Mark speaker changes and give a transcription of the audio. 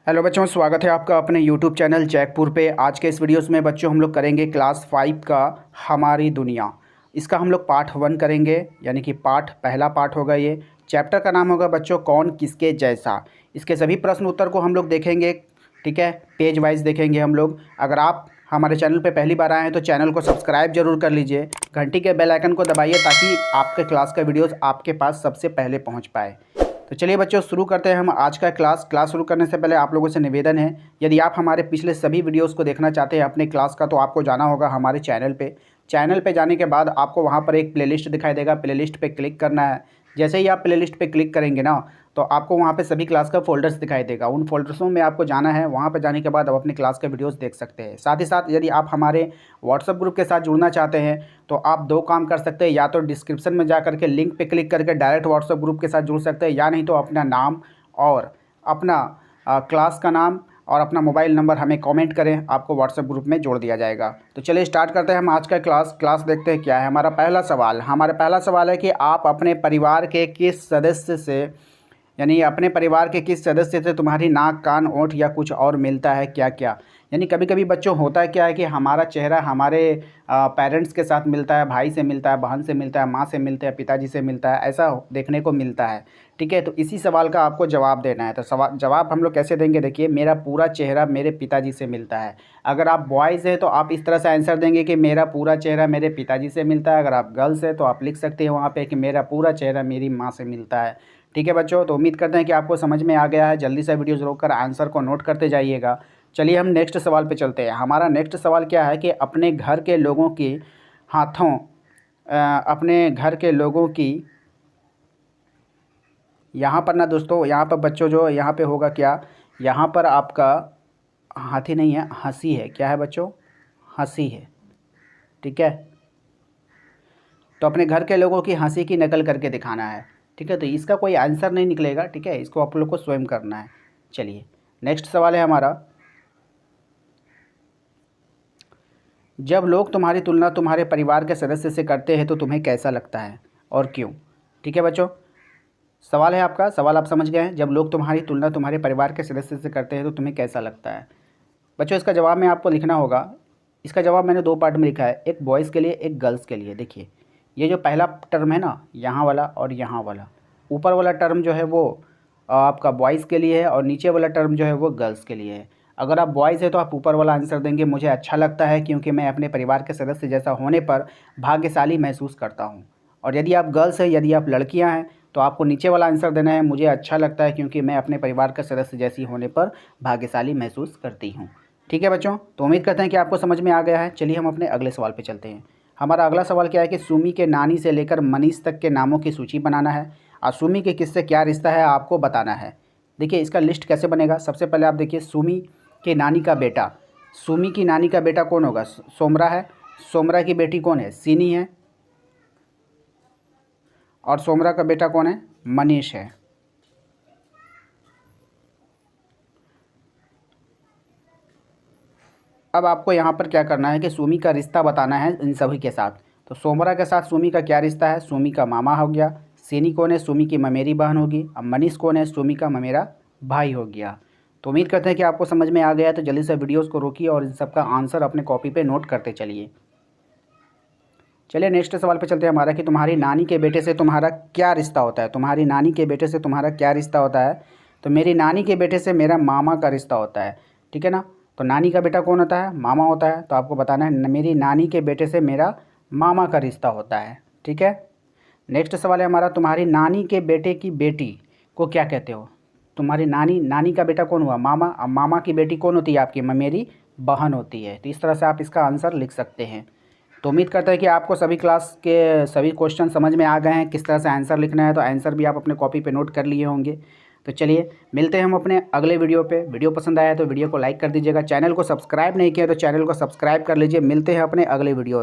Speaker 1: Hello बच्चों, स्वागत है आपका अपने यूट्यूब चैनल जैकपुर पे। आज के इस वीडियोस में बच्चों हम लोग करेंगे क्लास 5 का हमारी दुनिया। इसका हम लोग पार्ट 1 करेंगे, यानी कि पहला पार्ट होगा ये। चैप्टर का नाम होगा बच्चों कौन किसके जैसा। इसके सभी प्रश्न उत्तर को हम लोग देखेंगे, ठीक है, पेज वाइज देखेंगे हम लोग। अगर आप हमारे चैनल पे पहली बार आए हैं तो चैनल को सब्सक्राइब जरूर कर लीजिए, घंटी के बेल आइकन को दबाइए ताकि आपके क्लास का वीडियोस आपके पास सबसे पहले पहुंच पाए। तो चलिए बच्चों, शुरू करते हैं हम आज का क्लास शुरू करने से पहले आप लोगों से निवेदन है, यदि आप हमारे पिछले सभी वीडियोस को देखना चाहते हैं अपने क्लास का, तो आपको जाना होगा हमारे चैनल पे जाने के बाद आपको वहाँ पर एक प्लेलिस्ट दिखाई देगा, प्लेलिस्ट पे क्लिक करना है। जैसे ही आप प्लेलिस्ट पे क्लिक करेंगे ना, तो आपको वहाँ पे सभी क्लास का फोल्डर्स दिखाई देगा। उन फोल्डर्सों में आपको जाना है, वहाँ पर जाने के बाद आप अपनी क्लास के वीडियोस देख सकते हैं। साथ ही साथ यदि आप हमारे व्हाट्सएप ग्रुप के साथ जुड़ना चाहते हैं तो आप दो काम कर सकते हैं, या तो डिस्क्रिप्शन में जा करके लिंक पे क्लिक करके डायरेक्ट व्हाट्सएप ग्रुप के साथ जुड़ सकते हैं, या नहीं तो अपना नाम और अपना क्लास का नाम और अपना मोबाइल नंबर हमें कमेंट करें, आपको व्हाट्सएप ग्रुप में जोड़ दिया जाएगा। तो चलिए स्टार्ट करते हैं हम आज का क्लास देखते हैं क्या है। हमारा पहला सवाल है कि आप अपने परिवार के किस सदस्य से, यानी अपने परिवार के किस सदस्य से तुम्हारी नाक, कान, ओंठ या कुछ और मिलता है, क्या क्या। यानी कभी कभी बच्चों होता है क्या है कि हमारा चेहरा हमारे पेरेंट्स के साथ मिलता है, भाई से मिलता है, बहन से मिलता है, माँ से मिलता है, पिताजी से मिलता है, ऐसा देखने को मिलता है। ठीक है, तो इसी सवाल का आपको जवाब देना है। तो जवाब हम लोग कैसे देंगे, देखिए, मेरा पूरा चेहरा मेरे पिताजी से मिलता है। अगर आप बॉयज़ हैं तो आप इस तरह से आंसर देंगे कि मेरा पूरा चेहरा मेरे पिताजी से मिलता है। अगर आप गर्ल्स हैं तो आप लिख सकते हैं वहाँ पे कि मेरा पूरा चेहरा मेरी माँ से मिलता है। ठीक है बच्चों, तो उम्मीद करते हैं कि आपको समझ में आ गया है। जल्दी से वीडियोज़ रोककर आंसर को नोट करते जाइएगा। चलिए हम नेक्स्ट सवाल पे चलते हैं। हमारा नेक्स्ट सवाल क्या है कि अपने घर के लोगों की हाथों अपने घर के लोगों की, यहाँ पर ना दोस्तों, यहाँ पर बच्चों जो यहाँ पे होगा क्या, यहाँ पर आपका हाथी नहीं है, हंसी है। क्या है बच्चों, हंसी है। ठीक है, तो अपने घर के लोगों की हंसी की नकल करके दिखाना है। ठीक है, तो इसका कोई आंसर नहीं निकलेगा। ठीक है, इसको आप लोग को स्वयं करना है। चलिए नेक्स्ट सवाल है हमारा, जब लोग तुम्हारी तुलना तुम्हारे परिवार के सदस्य से करते हैं तो तुम्हें कैसा लगता है और क्यों। ठीक है बच्चों, सवाल है आपका, सवाल आप समझ गए हैं। जब लोग तुम्हारी तुलना तुम्हारे परिवार के सदस्य से करते हैं तो तुम्हें कैसा लगता है। बच्चों इसका जवाब में आपको लिखना होगा। इसका जवाब मैंने दो पार्ट में लिखा है, एक बॉयज़ के लिए, एक गर्ल्स के लिए। देखिए, ये जो पहला टर्म है ना, यहाँ वाला और यहाँ वाला, ऊपर वाला टर्म जो है वो आपका बॉयज़ के लिए है और नीचे वाला टर्म जो है वो गर्ल्स के लिए है। अगर आप बॉयज़ है तो आप ऊपर वाला आंसर देंगे, मुझे अच्छा लगता है क्योंकि मैं अपने परिवार के सदस्य जैसा होने पर भाग्यशाली महसूस करता हूँ। और यदि आप गर्ल्स हैं, यदि आप लड़कियाँ हैं, तो आपको नीचे वाला आंसर देना है, मुझे अच्छा लगता है क्योंकि मैं अपने परिवार के सदस्य जैसी होने पर भाग्यशाली महसूस करती हूँ। ठीक है बच्चों, तो उम्मीद करते हैं कि आपको समझ में आ गया है। चलिए हम अपने अगले सवाल पे चलते हैं। हमारा अगला सवाल क्या है कि सुमी के नानी से लेकर मनीष तक के नामों की सूची बनाना है और सुमी के किससे क्या रिश्ता है आपको बताना है। देखिए इसका लिस्ट कैसे बनेगा। सबसे पहले आप देखिए, सुमी के नानी का बेटा, सुमी की नानी का बेटा कौन होगा, सोमरा है। सोमरा की बेटी कौन है, सीनी है। और सोमरा का बेटा कौन है, मनीष है। अब आपको यहाँ पर क्या करना है कि सुमी का रिश्ता बताना है इन सभी के साथ। तो सोमरा के साथ सुमी का क्या रिश्ता है, सुमी का मामा हो गया। सीनी कौन है, सुमी की ममेरी बहन होगी। अब मनीष कौन है, सुमी का ममेरा भाई हो गया। तो उम्मीद करते हैं कि आपको समझ में आ गया है। तो जल्दी से वीडियोस को रोकिए और इन सब का आंसर अपने कॉपी पे नोट करते चलिए। चलिए नेक्स्ट सवाल पे चलते हैं हमारा कि तुम्हारी नानी के बेटे से तुम्हारा क्या रिश्ता होता है। तुम्हारी नानी के बेटे से तुम्हारा क्या रिश्ता होता है। तो मेरी नानी के बेटे से मेरा मामा का रिश्ता होता है। ठीक है ना, तो नानी का बेटा कौन होता है, मामा होता है। तो आपको बताना है मेरी नानी के बेटे से मेरा मामा का रिश्ता होता है। ठीक है, नेक्स्ट सवाल है हमारा, तुम्हारी नानी के बेटे की बेटी को क्या कहते हो। तुम्हारी नानी का बेटा कौन हुआ, मामा। अब मामा की बेटी कौन होती है आपकी, मेरी बहन होती है। तो इस तरह से आप इसका आंसर लिख सकते हैं। तो उम्मीद करते हैं कि आपको सभी क्लास के सभी क्वेश्चन समझ में आ गए हैं, किस तरह से आंसर लिखना है। तो आंसर भी आप अपने कॉपी पे नोट कर लिए होंगे। तो चलिए मिलते हैं हम अपने अगले वीडियो पे। वीडियो पसंद आया तो वीडियो को लाइक कर दीजिएगा। चैनल को सब्सक्राइब नहीं किया तो चैनल को सब्सक्राइब कर लीजिए। मिलते हैं अपने अगले वीडियो।